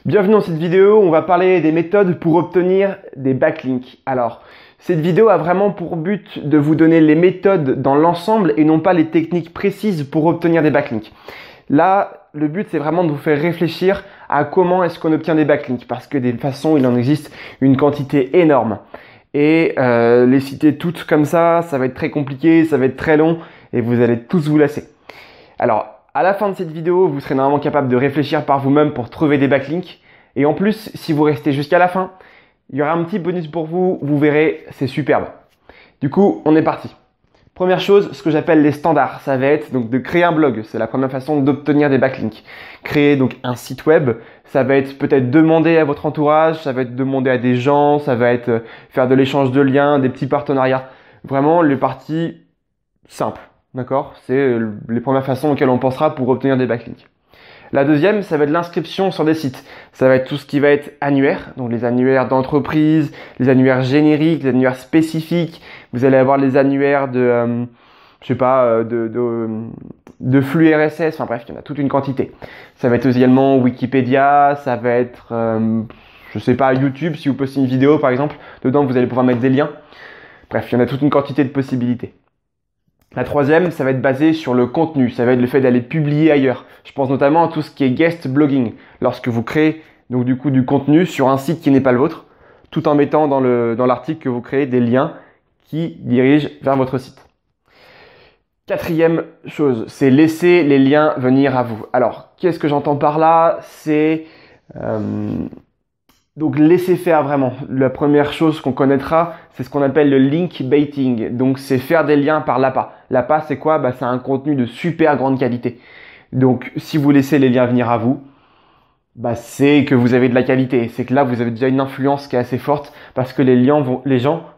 Bienvenue dans cette vidéo, on va parler des méthodes pour obtenir des backlinks. Alors, cette vidéo a vraiment pour but de vous donner les méthodes dans l'ensemble et non pas les techniques précises pour obtenir des backlinks. Là, le but c'est vraiment de vous faire réfléchir à comment est-ce qu'on obtient des backlinks parce que de toute façon, il en existe une quantité énorme. Et les citer toutes comme ça va être très compliqué, ça va être très long et vous allez tous vous lasser. Alors, à la fin de cette vidéo, vous serez normalement capable de réfléchir par vous-même pour trouver des backlinks. Et en plus, si vous restez jusqu'à la fin, il y aura un petit bonus pour vous. Vous verrez, c'est superbe. Du coup, on est parti. Première chose, ce que j'appelle les standards. Ça va être donc de créer un blog. C'est la première façon d'obtenir des backlinks. Créer donc un site web. Ça va être peut-être demander à votre entourage. Ça va être demander à des gens. Ça va être faire de l'échange de liens, des petits partenariats. Vraiment, les parties simples. D'accord? C'est les premières façons auxquelles on pensera pour obtenir des backlinks. La deuxième, ça va être l'inscription sur des sites. Ça va être tout ce qui va être annuaire, donc les annuaires d'entreprise, les annuaires génériques, les annuaires spécifiques. Vous allez avoir les annuaires de, de flux RSS. Enfin bref, il y en a toute une quantité. Ça va être également Wikipédia, ça va être, YouTube. Si vous postez une vidéo par exemple, dedans vous allez pouvoir mettre des liens. Bref, il y en a toute une quantité de possibilités. La troisième, ça va être basé sur le contenu, ça va être le fait d'aller publier ailleurs. Je pense notamment à tout ce qui est guest blogging. Lorsque vous créez donc du coup du contenu sur un site qui n'est pas le vôtre, tout en mettant dans l'article que vous créez des liens qui dirigent vers votre site. Quatrième chose, c'est laisser les liens venir à vous. Alors, qu'est-ce que j'entends par là? C'est donc laissez faire vraiment. La première chose qu'on connaîtra, c'est ce qu'on appelle le link baiting. Donc c'est faire des liens par l'appât. L'appât c'est quoi? C'est un contenu de super grande qualité. Donc si vous laissez les liens venir à vous, c'est que vous avez de la qualité. C'est que là vous avez déjà une influence qui est assez forte parce que les gens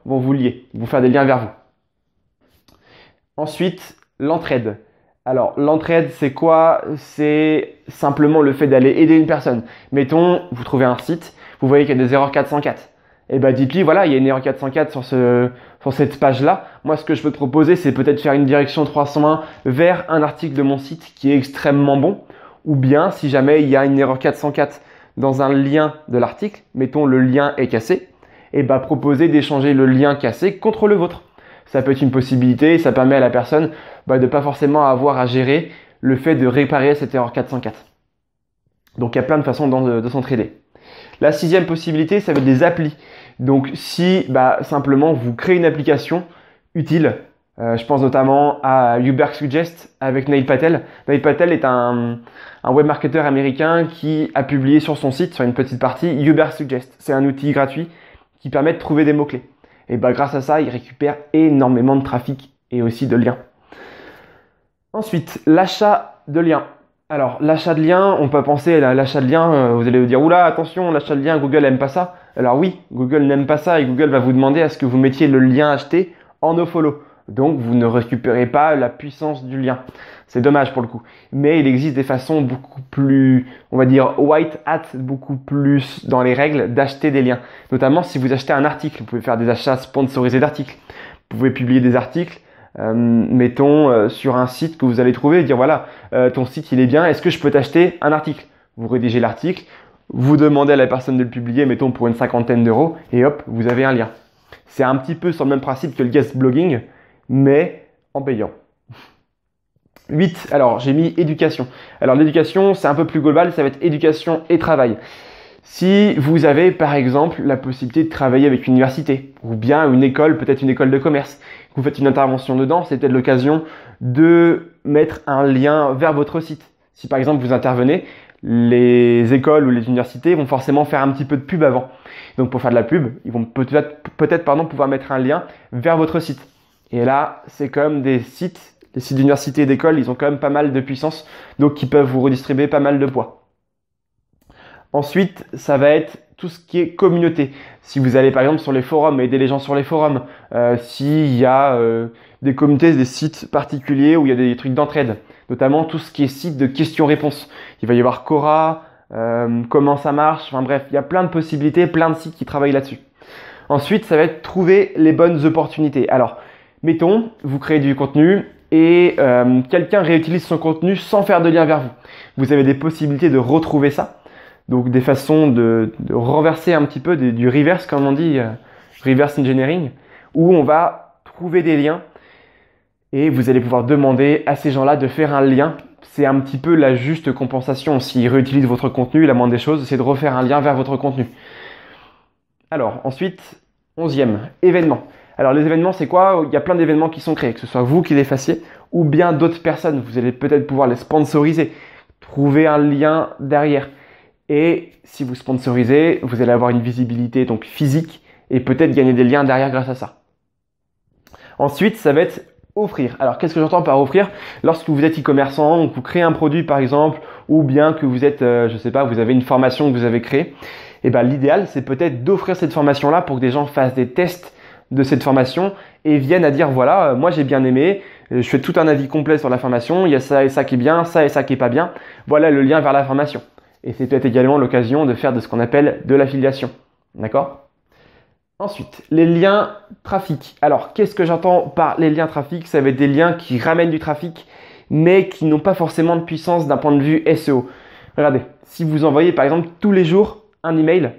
vont vous lier, vont faire des liens vers vous. Ensuite, l'entraide. Alors l'entraide c'est quoi? C'est simplement le fait d'aller aider une personne. Mettons, vous trouvez un site, vous voyez qu'il y a des erreurs 404. Et dites-lui, voilà, il y a une erreur 404 sur cette page-là. Moi, ce que je peux te proposer, c'est peut-être faire une direction 301 vers un article de mon site qui est extrêmement bon. Ou bien, si jamais il y a une erreur 404 dans un lien de l'article, mettons le lien est cassé, proposer d'échanger le lien cassé contre le vôtre. Ça peut être une possibilité et ça permet à la personne de pas forcément avoir à gérer le fait de réparer cette erreur 404. Donc, il y a plein de façons de s'entraider. La sixième possibilité, ça va être des applis. Donc si simplement vous créez une application utile, je pense notamment à Ubersuggest avec Neil Patel. Neil Patel est un web marketeur américain qui a publié sur son site, sur une petite partie, Ubersuggest. C'est un outil gratuit qui permet de trouver des mots-clés. Et grâce à ça, il récupère énormément de trafic et aussi de liens. Ensuite, l'achat de liens. Alors, l'achat de liens, on peut penser à l'achat de liens, vous allez vous dire, oula, attention, l'achat de liens, Google n'aime pas ça. Alors oui, Google n'aime pas ça et Google va vous demander à ce que vous mettiez le lien acheté en nofollow. Donc, vous ne récupérez pas la puissance du lien. C'est dommage pour le coup. Mais il existe des façons beaucoup plus, on va dire, white hat, beaucoup plus dans les règles d'acheter des liens. Notamment si vous achetez un article, vous pouvez faire des achats sponsorisés d'articles. Vous pouvez publier des articles. Mettons sur un site que vous allez trouver et dire voilà, ton site il est bien, est-ce que je peux t'acheter un article? Vous rédigez l'article, vous demandez à la personne de le publier, mettons pour une 50aine d'euros et hop, vous avez un lien. C'est un petit peu sur le même principe que le guest blogging, mais en payant. 8, alors j'ai mis éducation. Alors l'éducation c'est un peu plus global, ça va être éducation et travail. Si vous avez par exemple la possibilité de travailler avec une université ou bien une école, peut-être une école de commerce, vous faites une intervention dedans, c'est peut-être l'occasion de mettre un lien vers votre site. Si par exemple vous intervenez, les écoles ou les universités vont forcément faire un petit peu de pub avant. Donc pour faire de la pub, ils vont peut-être pouvoir mettre un lien vers votre site. Et là, c'est comme des sites, les sites d'université et d'école, ils ont quand même pas mal de puissance, donc ils peuvent vous redistribuer pas mal de poids. Ensuite, ça va être tout ce qui est communauté. Si vous allez par exemple sur les forums, aider les gens sur les forums, s'il y a des communautés, des sites particuliers où il y a des trucs d'entraide, notamment tout ce qui est site de questions-réponses. Il va y avoir Quora, comment ça marche, enfin bref, il y a plein de possibilités, plein de sites qui travaillent là-dessus. Ensuite, ça va être trouver les bonnes opportunités. Alors, mettons, vous créez du contenu et quelqu'un réutilise son contenu sans faire de lien vers vous. Vous avez des possibilités de retrouver ça. Donc des façons de renverser un petit peu du reverse, comme on dit, reverse engineering, où on va trouver des liens et vous allez pouvoir demander à ces gens-là de faire un lien. C'est un petit peu la juste compensation. S'ils réutilisent votre contenu, la moindre des choses, c'est de refaire un lien vers votre contenu. Alors ensuite, 11e, événement. Alors les événements, c'est quoi? Il y a plein d'événements qui sont créés, que ce soit vous qui les fassiez ou bien d'autres personnes. Vous allez peut-être pouvoir les sponsoriser, trouver un lien derrière. Et si vous sponsorisez, vous allez avoir une visibilité donc physique et peut-être gagner des liens derrière grâce à ça. Ensuite, ça va être offrir. Alors, qu'est-ce que j'entends par offrir? Lorsque vous êtes e-commerçant, vous créez un produit par exemple, ou bien que vous êtes, je sais pas, vous avez une formation que vous avez créée, et ben l'idéal, c'est peut-être d'offrir cette formation-là pour que des gens fassent des tests de cette formation et viennent à dire voilà, moi j'ai bien aimé, je fais tout un avis complet sur la formation, il y a ça et ça qui est bien, ça et ça qui est pas bien. Voilà le lien vers la formation. Et c'est peut-être également l'occasion de faire de ce qu'on appelle de l'affiliation. D'accord? Ensuite, les liens trafic. Alors, qu'est-ce que j'entends par les liens trafic? Ça va être des liens qui ramènent du trafic, mais qui n'ont pas forcément de puissance d'un point de vue SEO. Regardez, si vous envoyez par exemple tous les jours un email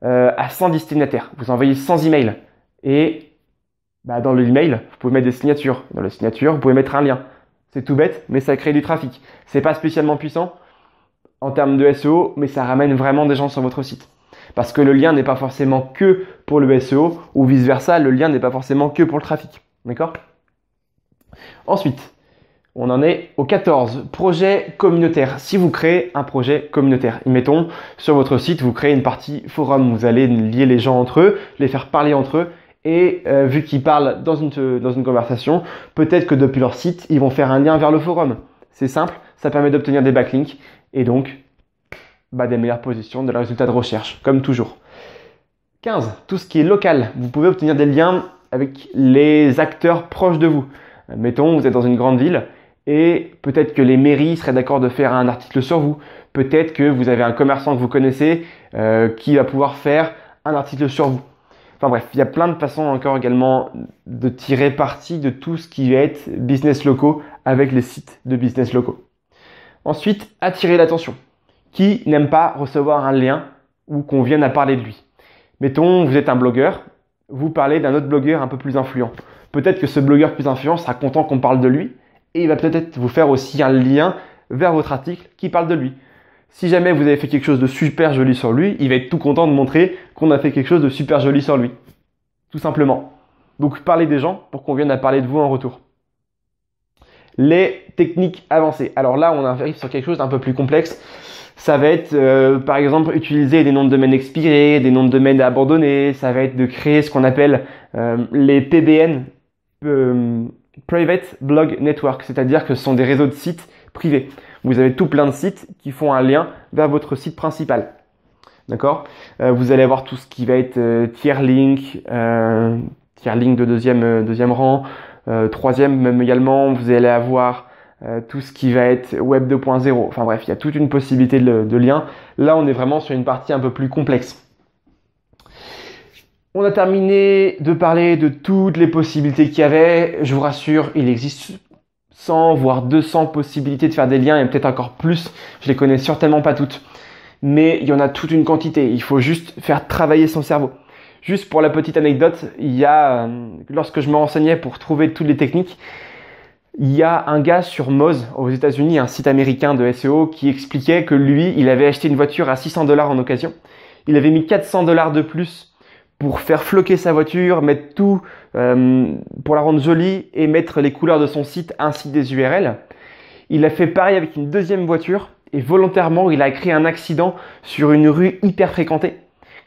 à 100 destinataires, vous envoyez 100 emails et dans l'email, vous pouvez mettre des signatures. Dans la signature, vous pouvez mettre un lien. C'est tout bête, mais ça crée du trafic. C'est pas spécialement puissant en termes de SEO, mais ça ramène vraiment des gens sur votre site. Parce que le lien n'est pas forcément que pour le SEO ou vice versa, le lien n'est pas forcément que pour le trafic. D'accord? Ensuite, on en est au 14, projet communautaire. Si vous créez un projet communautaire, mettons sur votre site, vous créez une partie forum, vous allez lier les gens entre eux, les faire parler entre eux et vu qu'ils parlent dans une conversation, peut-être que depuis leur site, ils vont faire un lien vers le forum. C'est simple, ça permet d'obtenir des backlinks et donc des meilleures positions, de leurs résultats de recherche, comme toujours. 15. Tout ce qui est local. Vous pouvez obtenir des liens avec les acteurs proches de vous. Mettons, vous êtes dans une grande ville et peut-être que les mairies seraient d'accord de faire un article sur vous. Peut-être que vous avez un commerçant que vous connaissez qui va pouvoir faire un article sur vous. Enfin bref, il y a plein de façons encore également de tirer parti de tout ce qui va être business locaux avec les sites de business locaux. Ensuite, attirer l'attention. Qui n'aime pas recevoir un lien ou qu'on vienne à parler de lui? Mettons, vous êtes un blogueur, vous parlez d'un autre blogueur un peu plus influent. Peut-être que ce blogueur plus influent sera content qu'on parle de lui et il va peut-être vous faire aussi un lien vers votre article qui parle de lui. Si jamais vous avez fait quelque chose de super joli sur lui, il va être tout content de montrer qu'on a fait quelque chose de super joli sur lui. Tout simplement. Donc parlez des gens pour qu'on vienne à parler de vous en retour. Les techniques avancées. Alors là, on arrive sur quelque chose d'un peu plus complexe. Ça va être, par exemple, utiliser des noms de domaine expirés, des noms de domaine abandonnés. Ça va être de créer ce qu'on appelle les PBN, Private Blog Network. C'est-à-dire que ce sont des réseaux de sites privés. Vous avez tout plein de sites qui font un lien vers votre site principal. D'accord? Vous allez avoir tout ce qui va être tier link de deuxième rang, troisième même également. Vous allez avoir tout ce qui va être Web 2.0. Enfin bref, il y a toute une possibilité de liens. Là, on est vraiment sur une partie un peu plus complexe. On a terminé de parler de toutes les possibilités qu'il y avait. Je vous rassure, il existe 100 voire 200 possibilités de faire des liens et peut-être encore plus. Je les connais certainement pas toutes. Mais il y en a toute une quantité. Il faut juste faire travailler son cerveau. Juste pour la petite anecdote, lorsque je me renseignais pour trouver toutes les techniques, il y a un gars sur Moz aux États-Unis, un site américain de SEO, qui expliquait que lui, il avait acheté une voiture à 600 $ en occasion. Il avait mis 400 $ de plus pour faire floquer sa voiture, mettre tout pour la rendre jolie et mettre les couleurs de son site ainsi des URL. Il a fait pareil avec une deuxième voiture et volontairement, il a créé un accident sur une rue hyper fréquentée.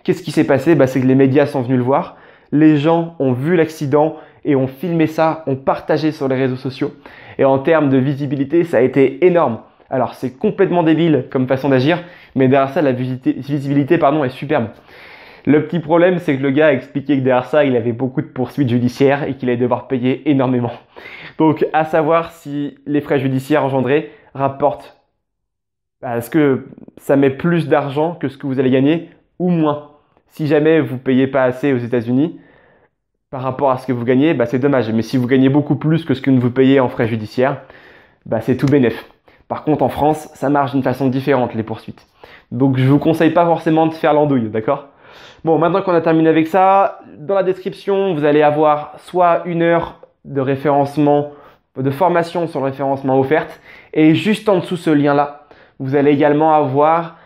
Qu'est-ce qui s'est passé? C'est que les médias sont venus le voir. Les gens ont vu l'accident et ont filmé ça, ont partagé sur les réseaux sociaux. Et en termes de visibilité, ça a été énorme. Alors, c'est complètement débile comme façon d'agir, mais derrière ça, la visibilité est superbe. Le petit problème, c'est que le gars a expliqué que derrière ça, il avait beaucoup de poursuites judiciaires et qu'il allait devoir payer énormément. Donc, à savoir si les frais judiciaires engendrés rapportent. Est-ce que ça met plus d'argent que ce que vous allez gagner ou moins? Si jamais vous ne payez pas assez aux États-Unis par rapport à ce que vous gagnez, c'est dommage. Mais si vous gagnez beaucoup plus que ce que vous payez en frais judiciaires, c'est tout bénef. Par contre, en France, ça marche d'une façon différente, les poursuites. Donc, je vous conseille pas forcément de faire l'andouille, d'accord? Bon, maintenant qu'on a terminé avec ça, dans la description, vous allez avoir soit 1 heure de référencement, de formation sur le référencement offerte, et juste en dessous ce lien-là, vous allez également avoir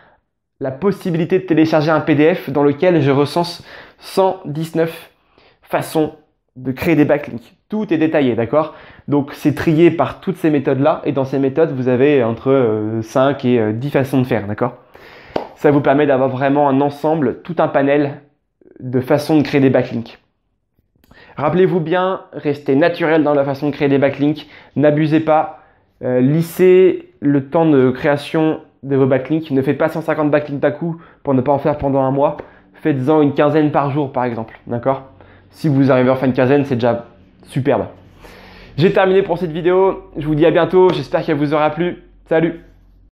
la possibilité de télécharger un PDF dans lequel je recense 119 façons de créer des backlinks. Tout est détaillé, d'accord? Donc, c'est trié par toutes ces méthodes-là. Et dans ces méthodes, vous avez entre 5 et 10 façons de faire, d'accord? Ça vous permet d'avoir vraiment un ensemble, tout un panel de façons de créer des backlinks. Rappelez-vous bien, restez naturel dans la façon de créer des backlinks. N'abusez pas. Lissez le temps de création de vos backlinks. Ne faites pas 150 backlinks d'un coup pour ne pas en faire pendant un mois. Faites-en une quinzaine par jour, par exemple, d'accord? Si vous arrivez à en faire une quinzaine, c'est déjà superbe. J'ai terminé pour cette vidéo. Je vous dis à bientôt. J'espère qu'elle vous aura plu. Salut!